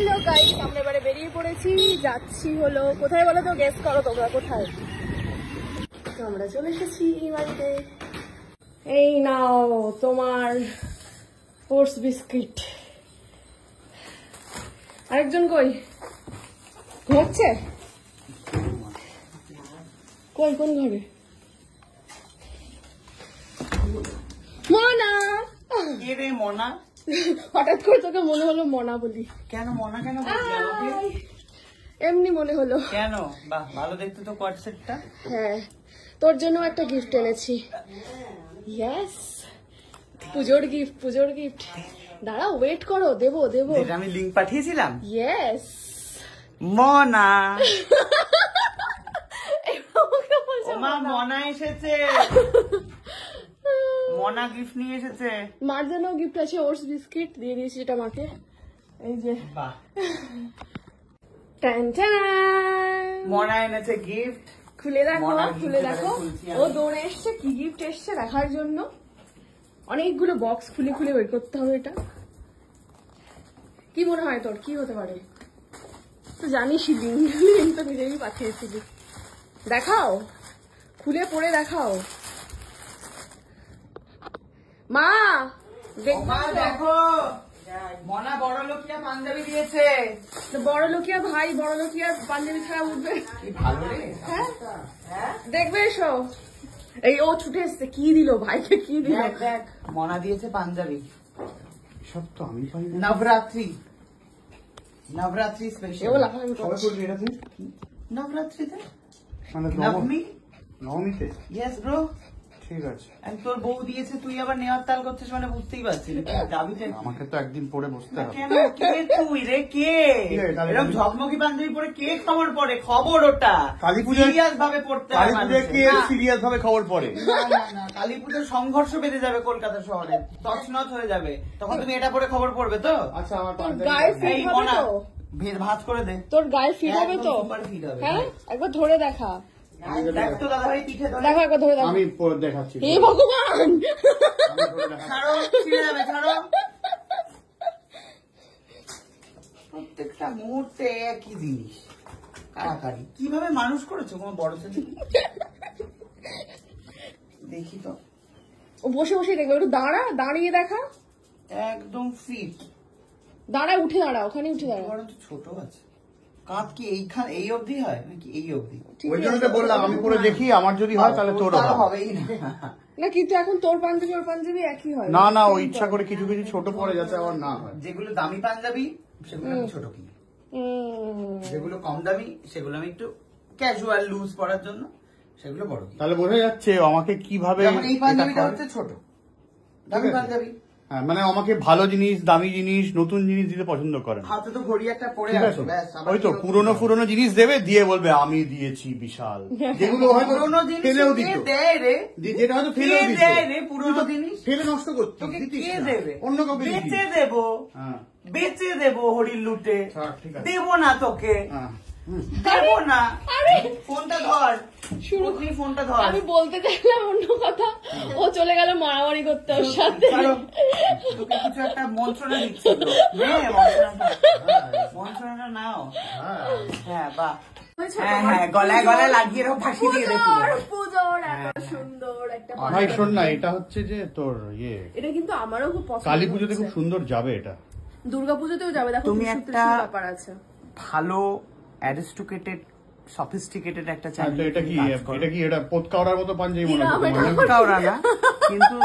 Hello guys, আমরা এবারে বেরিয়ে পড়েছি, যাচ্ছি হলো কোথায় বলো তো, গেস করো তোমরা কোথায়। তো আমরা চলে এসেছি এই বাড়িতে। এই নাও তোমার ওটস বিস্কিট। আরেকজন কই? ঘুমাচ্ছে? কই, কোন ঘরে? মনা। কে রে মনা? হঠাৎ করে তোকে মনে হলো মনা বলি। কেন মনা কেন বললি আমাকে? এমনি মনে হলো। কেন? বাহ, ভালো দেখতে তো কোয়াড সেটটা। হ্যাঁ, তোর জন্য একটা গিফট এনেছি। ইয়েস, পুজোর গিফট, পুজোর গিফট। দাঁড়াও, ওয়েট করো, দেবো দেবো। যেটা আমি লিংক পাঠিয়েছিলাম। ইয়েস, মনা। ওমা মনা এসেছে, মনা গিফট নিয়ে এসেছে। মার জন্য গিফট আছে, ওটস বিস্কিট দিয়ে দিয়েছি যেটা মাকে। এই যে বাহ, টান টান, মনা এনেছে গিফট। খুলে দেখো, মনার খুলে gift দেখো। খুলছি ও আমি। দৌড়ে এসছে, কি গিফট এসছে দেখার জন্য। অনেকগুলো বক্স খুলে খুলে বের করতে হবে। এটা কি মনে হয় তোর, কি হতে পারে? তো জানিসই, লিঙ্ক তো নিজেই পাঠিয়েছিলি। দেখাও, খুলে পড়ে দেখাও। মা ওমা দেখো, মনা বড় লোকিয়া পাঞ্জাবি দিয়েছে। বড় লোকিয়া ভাই, বড় লোকিয়া পাঞ্জাবি ছাড়া উঠবে? কি ভালো রে। হ্যাঁ, দেখবে এসো। এই ও ছুটে এসছে, কি দিল ভাইকে, কি দিল? দেখ দেখ, মনা দিয়েছে পাঞ্জাবি। সব তো আমি পাই না। Navratri, Navratri a special. বলা হয় কবে করবি এটাতে? নবরাত্রিতে, মানে নবমী। নবমীতে? Yes bro. ঠিক আছে। আমি তোর বউ দিয়েছে, তুই আবার নেওয়ার তাল করছিস, মানে বুঝতেই পারছি না। দাবিতে আমাকে তো একদিন পরে বসতে হবে। কেন? কে তুই রে? কে ঠিক আছে, তাহলে এরকম ঝকমকি পাঞ্জাবি পরে কে খবর পড়ে? খবর ওটা কালী পূজায়- সিরিয়াস ভাবে পড়তে হয় কালী পুজোয় মানুষের। কে না, সিরিয়াস ভাবে খবর পড়ে? না, না, না, কালী পুজোর সংঘর্ষ বেঁধে যাবে কলকাতা শহরে, তছনছ হয়ে যাবে। তখন তুমি এটা পরে খবর পড়বে তো? আচ্ছা, আমার তোর পাঞ্জাবি গায়ে আছে। ফিট এই হবে মনা, তো? ভাঁজ করে দে। তোর গায়ে ফিট হবে তো? সুপার ফিট হবে। হ্যাঁ, একবার ধরে দেখা। দেখ তো দাদা ভাই, পিঠে ধরে। দেখো, একবার ধরে দেখা। আমি পরে দেখাচ্ছি। হে ভগবান, আমি ধরে দেখাচ্ছি। ছাড়ো, ছিঁড়ে যাবে, ছাড়ো। প্রত্যেকটা মুহূর্তে একই জিনিস, কারাকারি। কিভাবে মানুষ করেছো কোনো বড় ছেলে? দেখি তো। ও বসে বসে দেখবে, একটু দাঁড়া, দাঁড়িয়ে দেখা। একদম ফিট। দাঁড়া, উঠে দাঁড়া, ওখানে উঠে দাঁড়া। বরং তো ছোট আছে। কাঁধ কি এইখান এই অবধি হয় নাকি এই অবধি? ওই জন্য তো বললাম আমি পরে দেখি, আমার যদি হয় তাহলে তোরও হবে। হবেই না। না, কিন্তু এখন তোর পাঞ্জাবি ওর পাঞ্জাবি একই হয়। না না, ও ইচ্ছা করে কিছু কিছু ছোট পরে যাতে আবার না হয়। যেগুলো দামি পাঞ্জাবি সেগুলো আমি ছোট কিনি, যেগুলো কম দামি সেগুলো আমি একটু ক্যাজুয়াল লুজ পরার জন্য সেগুলো বড় কিনি। তাহলে বোঝা যাচ্ছে ও আমাকে কিভাবে যেমন এই পাঞ্জাবিটা এটা করে। হচ্ছে ছোট, দামি পাঞ্জাবি। হ্যাঁ, মানে আমাকে ভালো জিনিস, দামি জিনিস, নতুন জিনিস দিতে পছন্দ করে না। হাতে তো ঘড়ি একটা পরে ঠিক আসো, আছে, ব্যাস। আবার ওই তো কি পুরনো নতুন পুরনো জিনিস দেবে, দিয়ে বলবে আমি দিয়েছি বিশাল, যেগুলো হয়তো পুরনো জিনিস ফেলেও কে দিত, দেয় রে? যেটা হয়তো ফেলেও কে দিত। দেয় রে পুরনো তুই তো জিনিস? ফেলে নষ্ট করছিস, তোকে দিতিস কে না। দেবে? অন্য কাউকে দিতিস। বেচে দেবো, হ্যাঁ, বেচে দেবো হরির লুটে। ছাড়, ঠিক আছে। দেবো না তোকে, হ্যাঁ, হুম। দেবো না। আরে ফোনটা ধর, শুরু। তুই ফোনটা ধর। আমি বলতে চাইলাম অন্য কথা, ও চলে গেল মারামারি করতে ওর সাথে। ছাড়ো, তোকে কিছু একটা মন্ত্রণা দিচ্ছি তো। নে, মন্ত্রণাটা। মন্ত্রণাটা নাও। হ্যাঁ, বাহ। হ্যাঁ হ্যাঁ, গলায় গলায় লাগিয়ে এরকম ফাঁসি দিয়ে দে পুরো। পুজোর এত সুন্দর একটা ভাই শোন না, এটা হচ্ছে যে তোর এটা কিন্তু আমারও খুব পছন্দ। কালী পুজোতে খুব সুন্দর যাবে এটা। দুর্গা পুজোতেও যাবে, দেখো তুমি কি একটা সুন্দর ব্যাপার আছে। ভালো অ্যারিস্টোকেটেড সফিস্টিকেটেড একটা হ্যাঁ, তো চ্যানেল। এটা কি, এটা পোতকাওড়ার মতো পাঞ্জাবি মনে না, হচ্ছে এটা তোমার? কাউরা না, কিন্তু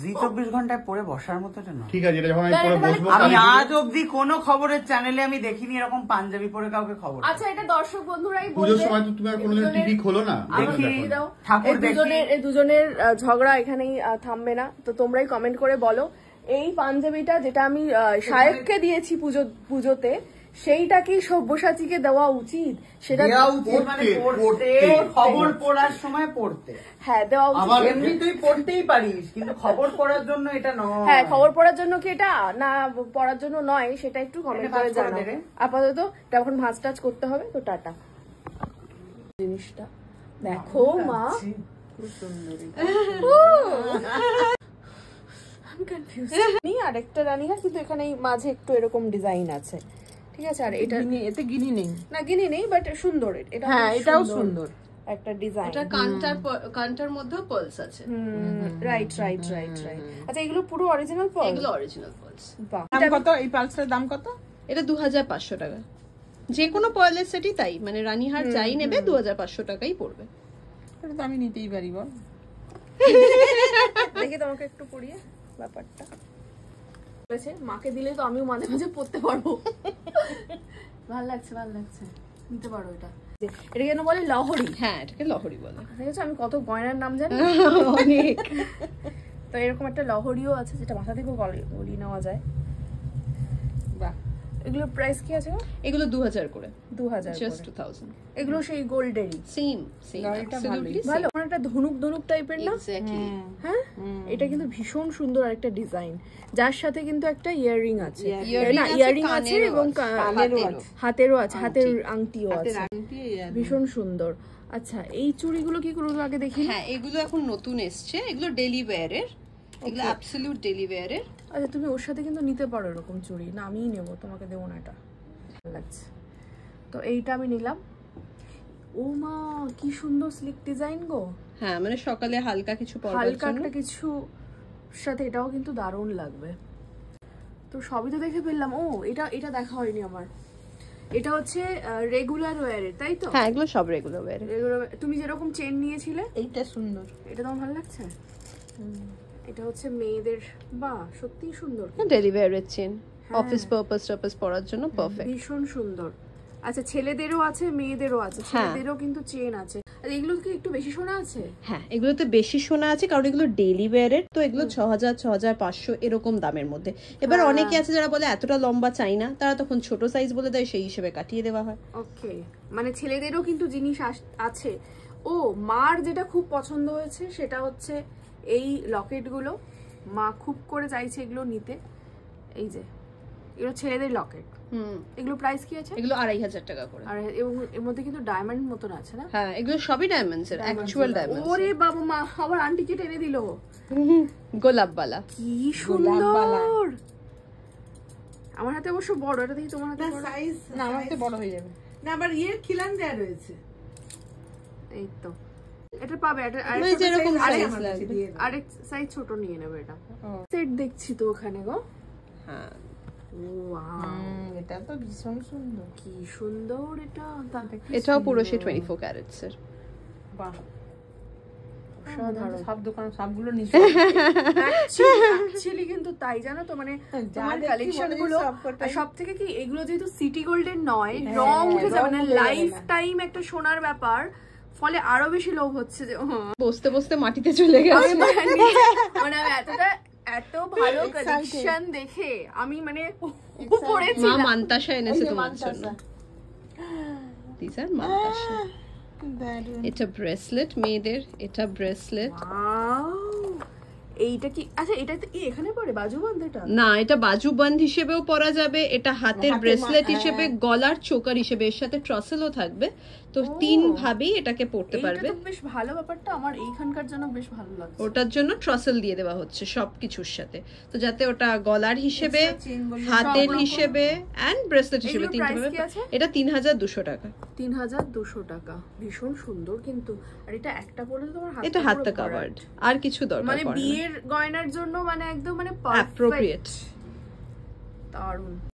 জি24 ঘন্টায় পরে বসার মতো এটা নয়। ঠিক আছে, এটা যখন আমি পরে বসবো আমি কালী পুজোয়- আজ অব্দি কোনো খবরের চ্যানেলে আমি দেখিনি এরকম পাঞ্জাবি পরে কাউকে খবর। আচ্ছা, এটা দর্শক বন্ধুরাই পুজোর বলবে। সময় তো তুমি আর কোনোদিন টিভি খোলো না, দেখি। দেখো না। ঠাকুর দেখি। এই দুজনের ঝগড়া এখানেই থামবে না, তো তোমরাই কমেন্ট করে বলো এই পাঞ্জাবিটা যেটা আমি শায়েককে দিয়েছি পুজোতে, সেইটা কি সব্যসাচীকে দেওয়া উচিত? সেটা দেওয়া উচিত মানে পড়তে, খবর পড়ার সময় পড়তে। হ্যাঁ, দেওয়া উচিত। আবার এমনি তুই পড়তেই পারিস, কিন্তু খবর পড়ার জন্য এটা নয়। হ্যাঁ, খবর পড়ার জন্য কি এটা, না পড়ার জন্য নয়, সেটা একটু কমেন্ট এটা করে ভাঁজ করে জানাও। দে রে। আপাতত এখন ভাঁজ টাজ করতে হবে, তো টাটা। জিনিসটা দেখো মা, খুব সুন্দর। আমি কনফিউজ। আরেকটা রানী, কিন্তু এখানে মাঝে একটু এরকম ডিজাইন আছে, ঠিক ঠিক আছে। আর এটা এতে গিনি নেই, না গিনি নেই, বাট সুন্দর এটা। হ্যাঁ এটাও সুন্দর একটা ডিজাইন। এটা কান্টার মধ্যেও পার্লস আছে। রাইট। আচ্ছা এগুলো পুরো অরিজিনাল পার্ল? এগুলো অরিজিনাল পার্লস। বাহ। দাম কত এই পালসের দাম কত? এটা 2500 টাকা। যে কোনো পার্লের সেটই তাই, মানে রানীহার যাই নেবে 2500 টাকাই পড়বে। এটা তো আমি নিতেই পারি বল। দেখি তোমাকে একটু পরিয়ে ব্যাপারটা। মাকে দিলে তো আমিও মাঝে মাঝে পড়তে পারবো। ভালো লাগছে নিতে পারো এটা। এটা কেন বলে লহরি? হ্যাঁ এটাকে লহরি বলে। দেখেছো আমি কত গয়নার নাম জানি। অনেক। তো এরকম একটা লহরিও আছে যেটা মাথা থেকেও গলিয়ে নেওয়া যায়। বাহ। এগুলোর প্রাইস কি আছে? এগুলো 2000 করে। 2000 জাস্ট 2000। এগুলো সেই গোল্ডেরই সেম absolutely ভালো। একটা ধনুক টাইপের না? এক্স্যাক্টলি। হ্যাঁ এটা কিন্তু ভীষণ সুন্দর একটা ডিজাইন, যার সাথে কিন্তু একটা ইয়াররিং আছে। ইয়াররিং আছে এবং হাতেরও আছে, হাতের আংটিও আছে, ভীষণ সুন্দর। আচ্ছা এই চুড়িগুলো কি করবো আগে দেখি। হ্যাঁ এগুলো এখন নতুন এসছে, এগুলো ডেইলি ওয়্যারের, এগুলো অ্যাবসলিউট ডেইলি ওয়্যারের। আচ্ছা তুমি ওর সাথে কিন্তু নিতে পারো এরকম চুড়ি, না আমিই নেবো, তোমাকে দেবো না, এটা ভালো লাগছে। তো এইটা আমি নিলাম। ও মা কি সুন্দর স্লিক ডিজাইন গো। হ্যাঁ মানে সকালে হালকা কিছু পরার হালকা জন্য। একটা কিছু সাথে এটাও কিন্তু দারুণ লাগবে। তো সবই তো দেখে ফেললাম। ও এটা দেখা হয়নি আমার। এটা হচ্ছে রেগুলার ওয়্যারের, তাই তো? হ্যাঁ এগুলো সব রেগুলার ওয়্যারের। তুমি যেরকম চেন নিয়েছিলে এইটা সুন্দর, এটা তোমার ভালো লাগছে? এটা হচ্ছে মেয়েদের, বাহ সত্যিই সুন্দর। ডেইলি ওয়্যারের চেন, অফিস পারপাস পরার জন্য পারফেক্ট। ভীষণ সুন্দর। আচ্ছা ছেলেদেরও আছে মেয়েদেরও আছে, ছেলেদেরও কিন্তু চেন আছে। আর এগুলো কি একটু বেশি সোনা আছে? হ্যাঁ এগুলোতে বেশি সোনা আছে কারণ এগুলো ডেইলি ওয়্যারের, তো এগুলো 6000 6500 এরকম দামের মধ্যে। এবার অনেকে আছে যারা বলে এতটা লম্বা চাই না, তারা তখন ছোট সাইজ বলে দেয়, সেই হিসেবে কাটিয়ে দেওয়া হয়। ওকে, মানে ছেলেদেরও কিন্তু জিনিস আছে। ও মার যেটা খুব পছন্দ হয়েছে সেটা হচ্ছে এই লকেটগুলো। মা খুব করে চাইছে এগুলো নিতে। এই যে এগুলো ছেলেদের লকেট। এগুলো প্রাইস কি আছে? এগুলো 2500 টাকা করে। আর এর মধ্যে কিন্তু ডায়মন্ড মতন আছে না? হ্যাঁ এগুলো সবই ডায়মন্ডস এর, অ্যাকচুয়াল ডায়মন্ডস। ওরে বাবা মা আবার আন্টিকে টেনে দিল। গোলাপবালা কি সুন্দর। আমার হাতে অবশ্য বড়, এটা দেখি তোমার হাতে বড়। সাইজ না আমার তো বড় হয়ে যাবে না, আবার ইয়ের খিলান দেয়া রয়েছে। এই তো এটা পাবে, এটা যেরকম সাইজ লাগবে। আরেক সাইজ ছোট নিয়ে নেবে। এটা সেট দেখছি তো ওখানে গো। হ্যাঁ এটা তো ভীষণ সুন্দর, কি সুন্দর এটা। এটাও পুরো সেই 24 ক্যারেটস এর। বাহ সাধারণ। সব দোকান সবগুলো নিচে অ্যাকচুয়ালি কিন্তু তাই জানো তো, মানে তোমার কালেকশন গুলো সবথেকে কি এগুলো যেহেতু সিটি গোল্ডের নয়, রং উঠে যাবে না, লাইফ টাইম একটা সোনার ব্যাপার, ফলে আরো বেশি লোভ হচ্ছে যে বসতে বসতে মাটিতে চলে গেছে। মানে এত ভালো কালেকশন দেখে আমি মানে পড়েছি। মা মান্তাসা এনেছে তোমার জন্য। দিস আর মান্তাসা। এটা ব্রেসলেট মেয়েদের, এটা ব্রেসলেট। এইটা কি? আচ্ছা এটা কি এখানে পড়ে বাজুবন্ধ? এটা না, এটা বাজুবন্ধ হিসেবেও পরা যাবে, এটা হাতের ব্রেসলেট হিসেবে, গলার চোকার হিসেবে, এর সাথে ট্রাসেলও থাকবে। তো তিন ভাবেই এটাকে পড়তে পারবে। এটা তো বেশ ভালো ব্যাপারটা, আমার এইখানকার জন্য বেশ ভালো লাগছে। ওটার জন্য ট্রাসেল দিয়ে দেওয়া হচ্ছে সবকিছুর সাথে, তো যাতে ওটা গলার হিসেবে, হাতের হিসেবে এন্ড ব্রেসলেট হিসেবে তিনটে ভাবে। এটা 3200 টাকা। 3200 টাকা, ভীষণ সুন্দর কিন্তু। আর এটা একটা পরে তোমার হাতে, এটা হাতে কভার্ড, আর কিছু দরকার মানে পড়ে না। বিয়ের গয়নার জন্য মানে একদম মানে অ্যাপ্রোপ্রিয়েট, দারুণ।